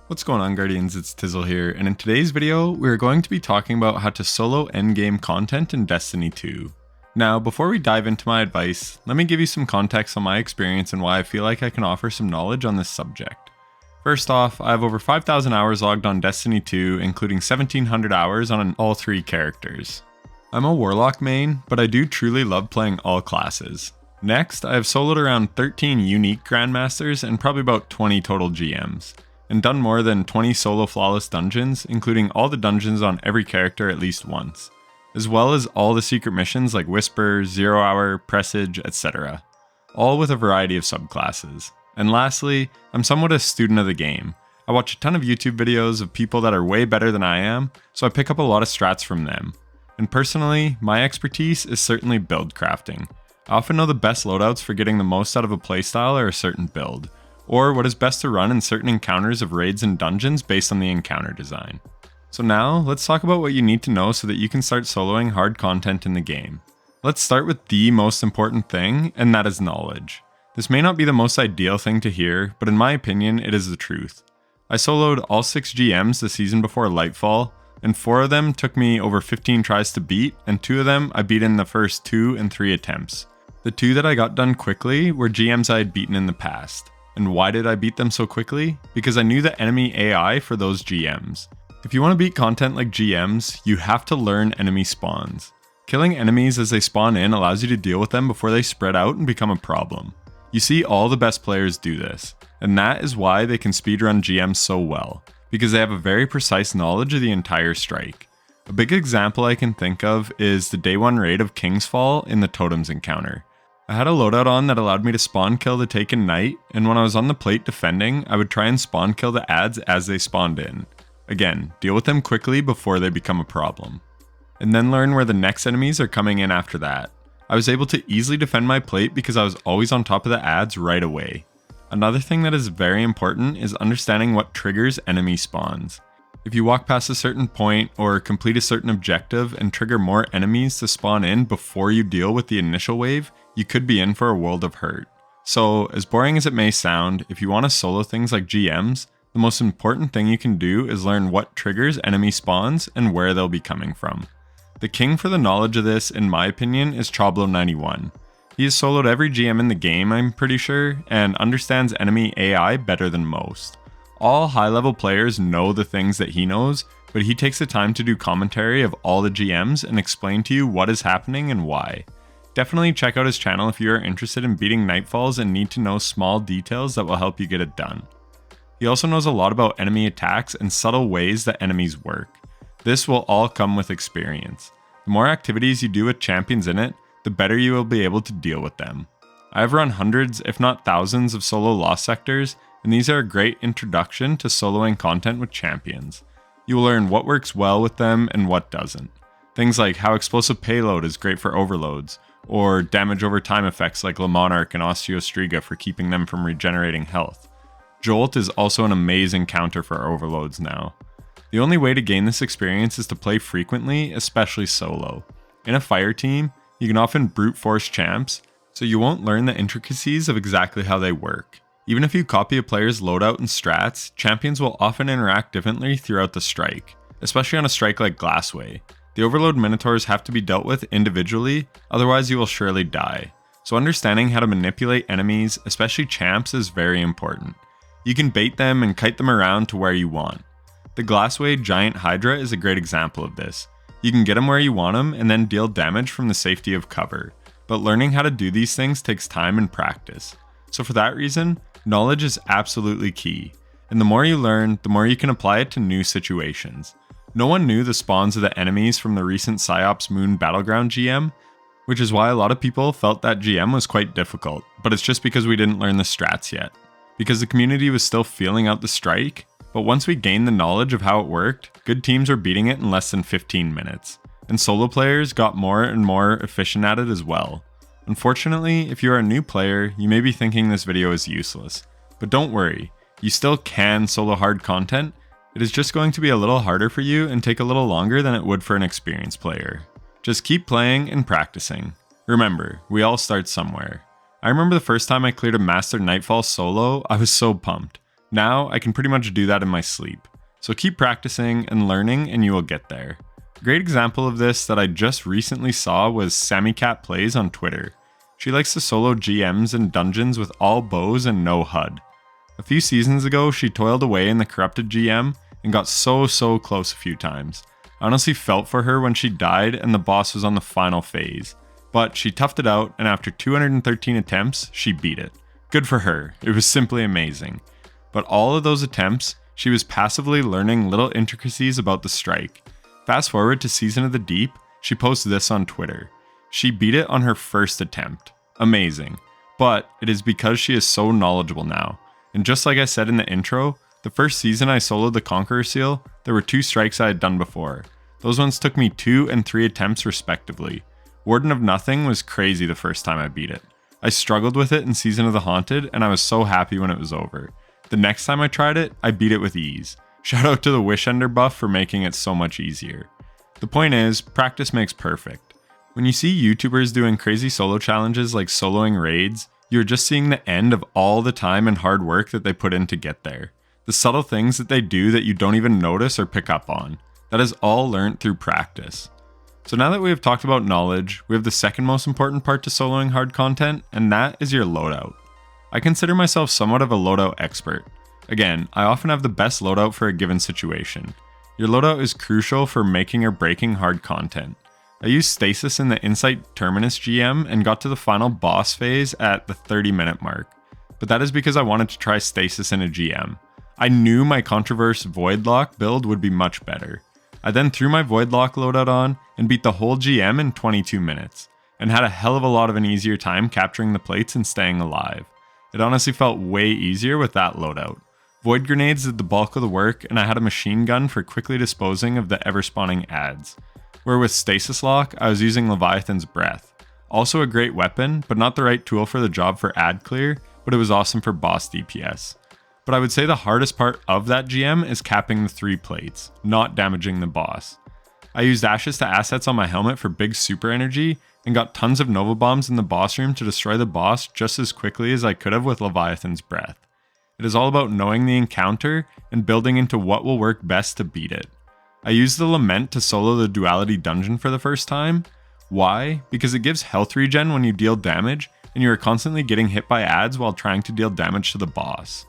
What's going on, Guardians? It's Tizzle here, and in today's video, we're going to be talking about how to solo endgame content in Destiny 2. Now, before we dive into my advice, let me give you some context on my experience and why I feel like I can offer some knowledge on this subject. First off, I have over 5,000 hours logged on Destiny 2, including 1,700 hours on all three characters. I'm a Warlock main, but I do truly love playing all classes. Next, I have soloed around 13 unique Grandmasters and probably about 20 total GMs, and done more than 20 solo flawless dungeons, including all the dungeons on every character at least once, as well as all the secret missions like Whisper, Zero Hour, Presage, etc., all with a variety of subclasses. And lastly, I'm somewhat a student of the game. I watch a ton of YouTube videos of people that are way better than I am, so I pick up a lot of strats from them. And personally, my expertise is certainly build crafting. I often know the best loadouts for getting the most out of a playstyle or a certain build, or what is best to run in certain encounters of raids and dungeons based on the encounter design. So now, let's talk about what you need to know so that you can start soloing hard content in the game. Let's start with the most important thing, and that is knowledge. This may not be the most ideal thing to hear, but in my opinion, it is the truth. I soloed all 6 GMs the season before Lightfall, and 4 of them took me over 15 tries to beat, and 2 of them I beat in the first 2 and 3 attempts. The 2 that I got done quickly were GMs I had beaten in the past. And why did I beat them so quickly? Because I knew the enemy AI for those GMs. If you want to beat content like GMs, you have to learn enemy spawns. Killing enemies as they spawn in allows you to deal with them before they spread out and become a problem. You see all the best players do this, and that is why they can speedrun GMs so well, because they have a very precise knowledge of the entire strike. A big example I can think of is the day 1 raid of King's Fall in the Totems encounter. I had a loadout on that allowed me to spawn kill the Taken Knight, and when I was on the plate defending, I would try and spawn kill the adds as they spawned in. Again, deal with them quickly before they become a problem. And then learn where the next enemies are coming in after that. I was able to easily defend my plate because I was always on top of the adds right away. Another thing that is very important is understanding what triggers enemy spawns. If you walk past a certain point or complete a certain objective and trigger more enemies to spawn in before you deal with the initial wave, you could be in for a world of hurt. So, as boring as it may sound, if you want to solo things like GMs, the most important thing you can do is learn what triggers enemy spawns and where they'll be coming from. The king for the knowledge of this, in my opinion, is Choblo91. He has soloed every GM in the game, I'm pretty sure, and understands enemy AI better than most. All high-level players know the things that he knows, but he takes the time to do commentary of all the GMs and explain to you what is happening and why. Definitely check out his channel if you are interested in beating Nightfalls and need to know small details that will help you get it done. He also knows a lot about enemy attacks and subtle ways that enemies work. This will all come with experience. The more activities you do with champions in it, the better you will be able to deal with them. I have run hundreds, if not thousands, of solo lost sectors, and these are a great introduction to soloing content with champions. You will learn what works well with them and what doesn't. Things like how explosive payload is great for overloads, or damage over time effects like Le Monarch and Osteostriga for keeping them from regenerating health. Jolt is also an amazing counter for overloads now. The only way to gain this experience is to play frequently, especially solo. In a fire team, you can often brute force champs, so you won't learn the intricacies of exactly how they work. Even if you copy a player's loadout and strats, champions will often interact differently throughout the strike, especially on a strike like Glassway. The overload minotaurs have to be dealt with individually, otherwise you will surely die. So understanding how to manipulate enemies, especially champs, is very important. You can bait them and kite them around to where you want. The Glassway Giant Hydra is a great example of this. You can get them where you want them and then deal damage from the safety of cover, but learning how to do these things takes time and practice. So for that reason, knowledge is absolutely key, and the more you learn, the more you can apply it to new situations. No one knew the spawns of the enemies from the recent Psyops Moon Battleground GM, which is why a lot of people felt that GM was quite difficult, but it's just because we didn't learn the strats yet. Because the community was still feeling out the strike, but once we gained the knowledge of how it worked, good teams were beating it in less than 15 minutes, and solo players got more and more efficient at it as well. Unfortunately, if you are a new player, you may be thinking this video is useless, but don't worry, you still can solo hard content. It is just going to be a little harder for you and take a little longer than it would for an experienced player. Just keep playing and practicing. Remember, we all start somewhere. I remember the first time I cleared a Master Nightfall solo, I was so pumped. Now I can pretty much do that in my sleep. So keep practicing and learning and you will get there. A great example of this that I just recently saw was Sammy Cat Plays on Twitter. She likes to solo GMs and dungeons with all bows and no HUD. A few seasons ago, she toiled away in the corrupted GM and got so close a few times. I honestly felt for her when she died and the boss was on the final phase. But she toughed it out, and after 213 attempts, she beat it. Good for her, it was simply amazing. But all of those attempts, she was passively learning little intricacies about the strike. Fast forward to Season of the Deep, she posts this on Twitter. She beat it on her first attempt. Amazing. But it is because she is so knowledgeable now. And just like I said in the intro, the first season I soloed the Conqueror Seal, there were 2 strikes I had done before. Those ones took me 2 and 3 attempts respectively. Warden of Nothing was crazy the first time I beat it. I struggled with it in Season of the Haunted and I was so happy when it was over. The next time I tried it, I beat it with ease. Shout out to the Wishender buff for making it so much easier. The point is, practice makes perfect. When you see YouTubers doing crazy solo challenges like soloing raids, you're just seeing the end of all the time and hard work that they put in to get there. The subtle things that they do that you don't even notice or pick up on. That is all learned through practice. So now that we have talked about knowledge, we have the second most important part to soloing hard content, and that is your loadout. I consider myself somewhat of a loadout expert. Again, I often have the best loadout for a given situation. Your loadout is crucial for making or breaking hard content. I used Stasis in the Insight Terminus GM and got to the final boss phase at the 30-minute mark. But that is because I wanted to try Stasis in a GM. I knew my Controverse Voidlock build would be much better. I then threw my Voidlock loadout on and beat the whole GM in 22 minutes, and had a hell of a lot of an easier time capturing the plates and staying alive. It honestly felt way easier with that loadout. Void grenades did the bulk of the work, and I had a machine gun for quickly disposing of the ever-spawning adds. Where with Stasis Lock, I was using Leviathan's Breath. Also a great weapon, but not the right tool for the job for ad clear, but it was awesome for boss DPS. But I would say the hardest part of that GM is capping the 3 plates, not damaging the boss. I used Ashes to Assets on my helmet for big super energy, and got tons of Nova Bombs in the boss room to destroy the boss just as quickly as I could have with Leviathan's Breath. It is all about knowing the encounter and building into what will work best to beat it. I used the Lament to solo the Duality Dungeon for the first time. Why? Because it gives health regen when you deal damage, and you are constantly getting hit by adds while trying to deal damage to the boss.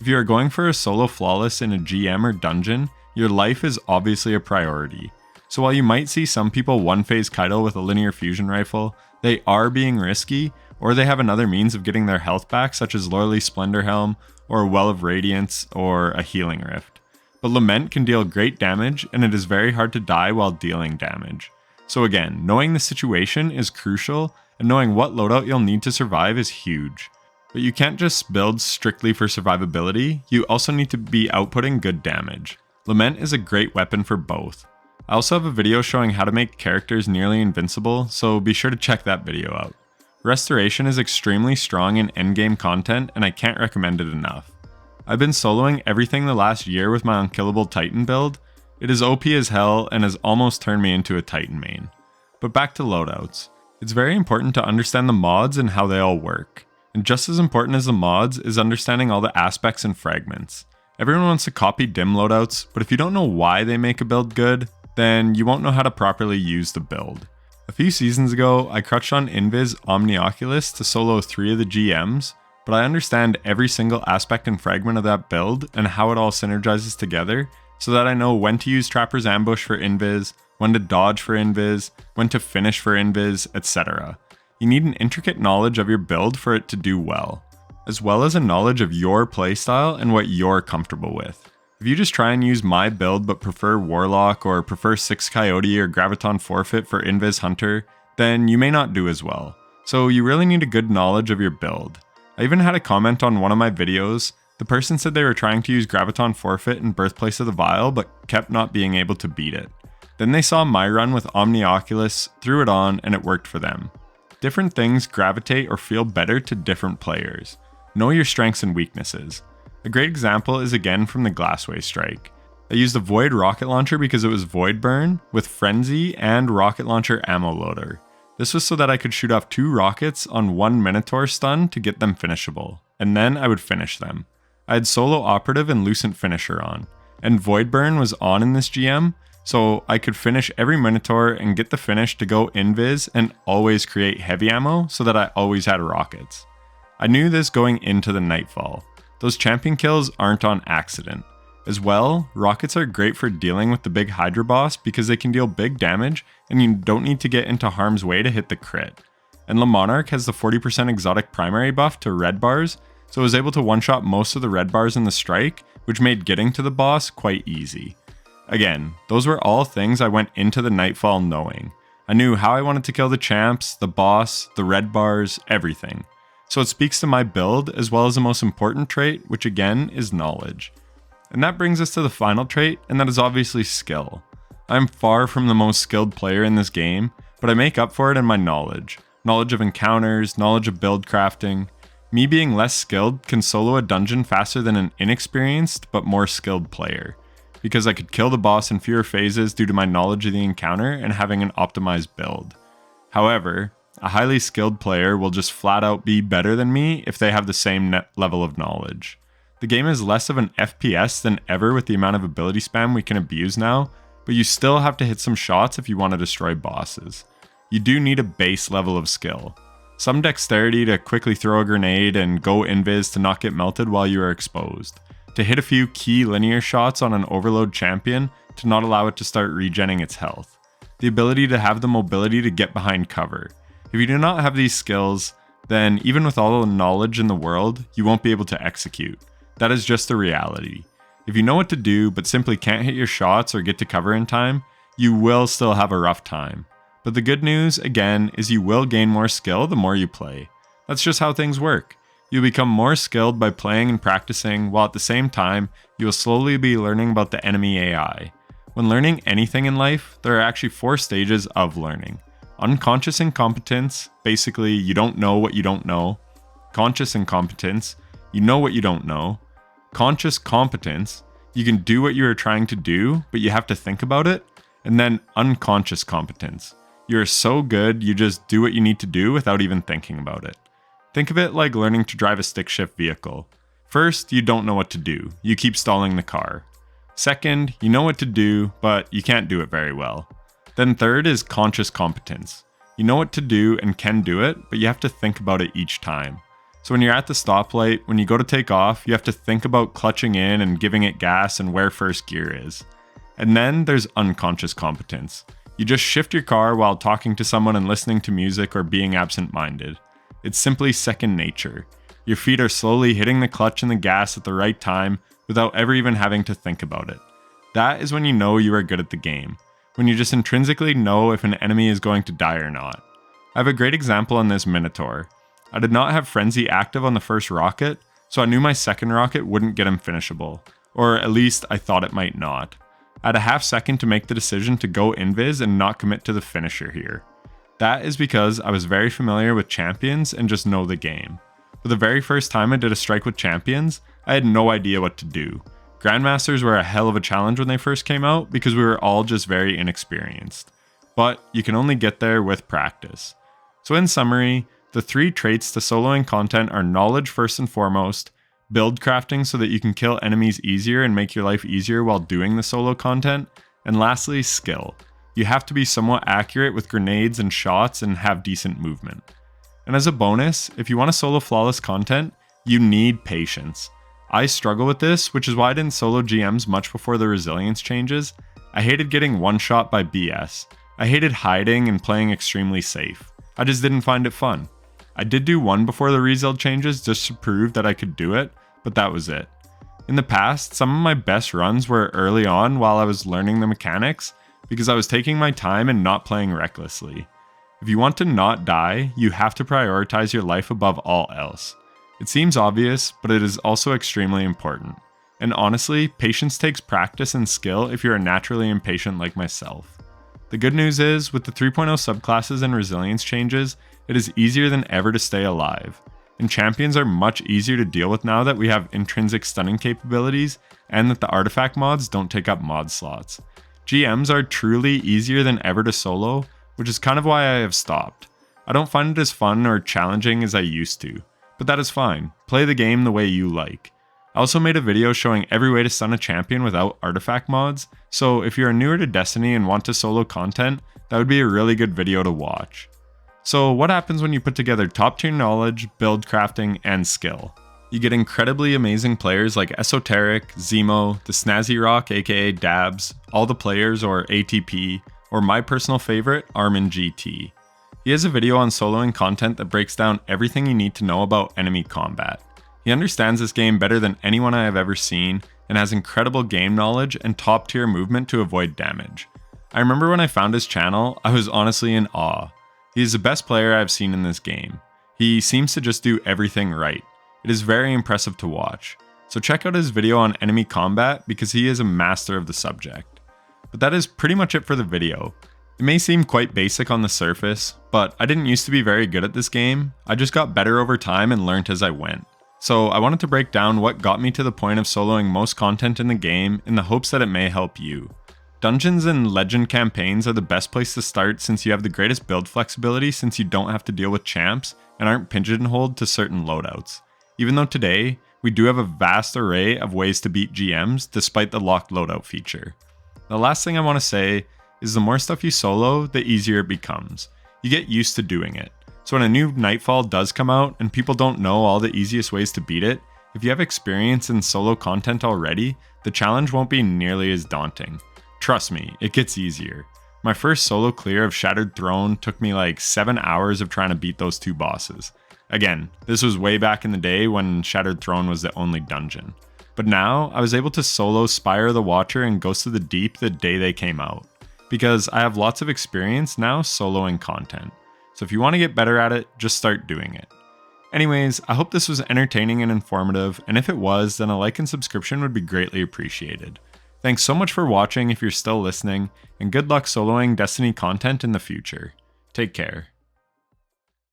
If you are going for a solo flawless in a GM or dungeon, your life is obviously a priority. So while you might see some people one-phase Kaido with a linear fusion rifle, they are being risky, or they have another means of getting their health back such as Loreley's Splendor Helm, or a Well of Radiance, or a Healing Rift. But Lament can deal great damage, and it is very hard to die while dealing damage. So again, knowing the situation is crucial, and knowing what loadout you'll need to survive is huge. But you can't just build strictly for survivability, you also need to be outputting good damage. Lament is a great weapon for both. I also have a video showing how to make characters nearly invincible, so be sure to check that video out. Restoration is extremely strong in endgame content, and I can't recommend it enough. I've been soloing everything the last year with my Unkillable Titan build. It is OP as hell and has almost turned me into a Titan main. But back to loadouts. It's very important to understand the mods and how they all work. And just as important as the mods is understanding all the aspects and fragments. Everyone wants to copy dim loadouts, but if you don't know why they make a build good, then you won't know how to properly use the build. A few seasons ago, I crutched on Invis Omnioculus to solo 3 of the GMs, but I understand every single aspect and fragment of that build and how it all synergizes together, so that I know when to use Trapper's Ambush for Invis, when to dodge for Invis, when to finish for Invis, etc. You need an intricate knowledge of your build for it to do well as a knowledge of your playstyle and what you're comfortable with. If you just try and use my build but prefer Warlock or prefer 6 Coyote or Graviton Forfeit for Invis Hunter, then you may not do as well. So you really need a good knowledge of your build. I even had a comment on one of my videos. The person said they were trying to use Graviton Forfeit in Birthplace of the Vile but kept not being able to beat it. Then they saw my run with Omnioculus, threw it on, and it worked for them. Different things gravitate or feel better to different players. Know your strengths and weaknesses. A great example is again from the Glassway strike. I used the Void rocket launcher because it was Void Burn with Frenzy and rocket launcher ammo loader. This was so that I could shoot off 2 rockets on 1 Minotaur stun to get them finishable, and then I would finish them. I had Solo Operative and Lucent Finisher on, and Void Burn was on in this GM, so I could finish every Minotaur and get the finish to go invis and always create heavy ammo so that I always had rockets. I knew this going into the Nightfall. Those champion kills aren't on accident. As well, rockets are great for dealing with the big Hydra boss because they can deal big damage and you don't need to get into harm's way to hit the crit. And Le Monarch has the 40% exotic primary buff to red bars, so I was able to one-shot most of the red bars in the strike, which made getting to the boss quite easy. Again, those were all things I went into the Nightfall knowing. I knew how I wanted to kill the champs, the boss, the red bars, everything. So it speaks to my build as well as the most important trait, which again is knowledge. And that brings us to the final trait, and that is obviously skill. I'm far from the most skilled player in this game, but I make up for it in my knowledge. Knowledge of encounters, knowledge of build crafting. Me being less skilled can solo a dungeon faster than an inexperienced but more skilled player, because I could kill the boss in fewer phases due to my knowledge of the encounter and having an optimized build. However, a highly skilled player will just flat out be better than me if they have the same level of knowledge. The game is less of an FPS than ever with the amount of ability spam we can abuse now, but you still have to hit some shots if you want to destroy bosses. You do need a base level of skill. Some dexterity to quickly throw a grenade and go invis to not get melted while you are exposed. To hit a few key linear shots on an overload champion to not allow it to start regenning its health. The ability to have the mobility to get behind cover. If you do not have these skills, then even with all the knowledge in the world, you won't be able to execute. That is just the reality. If you know what to do but simply can't hit your shots or get to cover in time, you will still have a rough time. But the good news, again, is you will gain more skill the more you play. That's just how things work. You'll become more skilled by playing and practicing, while at the same time, you will slowly be learning about the enemy AI. When learning anything in life, there are actually 4 stages of learning. Unconscious incompetence, basically you don't know what you don't know. Conscious incompetence, you know what you don't know. Conscious competence, you can do what you are trying to do, but you have to think about it. And then unconscious competence. You're so good, you just do what you need to do without even thinking about it. Think of it like learning to drive a stick shift vehicle. First, you don't know what to do. You keep stalling the car. Second, you know what to do, but you can't do it very well. Then third is conscious competence. You know what to do and can do it, but you have to think about it each time. So when you're at the stoplight, when you go to take off, you have to think about clutching in and giving it gas and where first gear is. And then there's unconscious competence. You just shift your car while talking to someone and listening to music or being absent-minded. It's simply second nature. Your feet are slowly hitting the clutch and the gas at the right time without ever even having to think about it. That is when you know you are good at the game. When you just intrinsically know if an enemy is going to die or not. I have a great example on this Minotaur. I did not have Frenzy active on the first rocket, so I knew my second rocket wouldn't get him finishable. Or at least I thought it might not. I had a half second to make the decision to go invis and not commit to the finisher here. That is because I was very familiar with champions and just know the game. For the very first time I did a strike with champions, I had no idea what to do. Grandmasters were a hell of a challenge when they first came out because we were all just very inexperienced. But you can only get there with practice. So in summary, the 3 traits to soloing content are knowledge first and foremost, build crafting so that you can kill enemies easier and make your life easier while doing the solo content, and lastly, skill. You have to be somewhat accurate with grenades and shots and have decent movement. And as a bonus, if you want to solo flawless content, you need patience. I struggle with this, which is why I didn't solo GMs much before the resilience changes. I hated getting one shot by BS. I hated hiding and playing extremely safe. I just didn't find it fun. I did do one before the result changes just to prove that I could do it, but that was it. In the past, some of my best runs were early on while I was learning the mechanics, because I was taking my time and not playing recklessly. If you want to not die, you have to prioritize your life above all else. It seems obvious, but it is also extremely important. And honestly, patience takes practice and skill if you are naturally impatient like myself. The good news is, with the 3.0 subclasses and resilience changes, it is easier than ever to stay alive. And champions are much easier to deal with now that we have intrinsic stunning capabilities and that the artifact mods don't take up mod slots. GMs are truly easier than ever to solo, which is kind of why I have stopped. I don't find it as fun or challenging as I used to, but that is fine. Play the game the way you like. I also made a video showing every way to stun a champion without artifact mods, so if you're newer to Destiny and want to solo content, that would be a really good video to watch. So what happens when you put together top tier knowledge, build crafting, and skill? You get incredibly amazing players like Esoteric, Zemo, the Snazzy Rock aka Dabs, All the Players or ATP, or my personal favorite, Armin GT. He has a video on soloing content that breaks down everything you need to know about enemy combat. He understands this game better than anyone I have ever seen, and has incredible game knowledge and top tier movement to avoid damage. I remember when I found his channel, I was honestly in awe. He is the best player I've seen in this game. He seems to just do everything right. It is very impressive to watch. So check out his video on enemy combat because he is a master of the subject. But that is pretty much it for the video. It may seem quite basic on the surface, but I didn't used to be very good at this game. I just got better over time and learnt as I went. So I wanted to break down what got me to the point of soloing most content in the game in the hopes that it may help you. Dungeons and legend campaigns are the best place to start since you have the greatest build flexibility since you don't have to deal with champs and aren't pigeonholed to certain loadouts. Even though today, we do have a vast array of ways to beat GMs despite the locked loadout feature. The last thing I want to say is the more stuff you solo, the easier it becomes. You get used to doing it. So when a new Nightfall does come out and people don't know all the easiest ways to beat it, if you have experience in solo content already, the challenge won't be nearly as daunting. Trust me, it gets easier. My first solo clear of Shattered Throne took me like 7 hours of trying to beat those two bosses. Again, this was way back in the day when Shattered Throne was the only dungeon. But now, I was able to solo Spire the Watcher and Ghost of the Deep the day they came out. Because I have lots of experience now soloing content. So if you want to get better at it, just start doing it. Anyways, I hope this was entertaining and informative, and if it was, then a like and subscription would be greatly appreciated. Thanks so much for watching if you're still listening, and good luck soloing Destiny content in the future. Take care.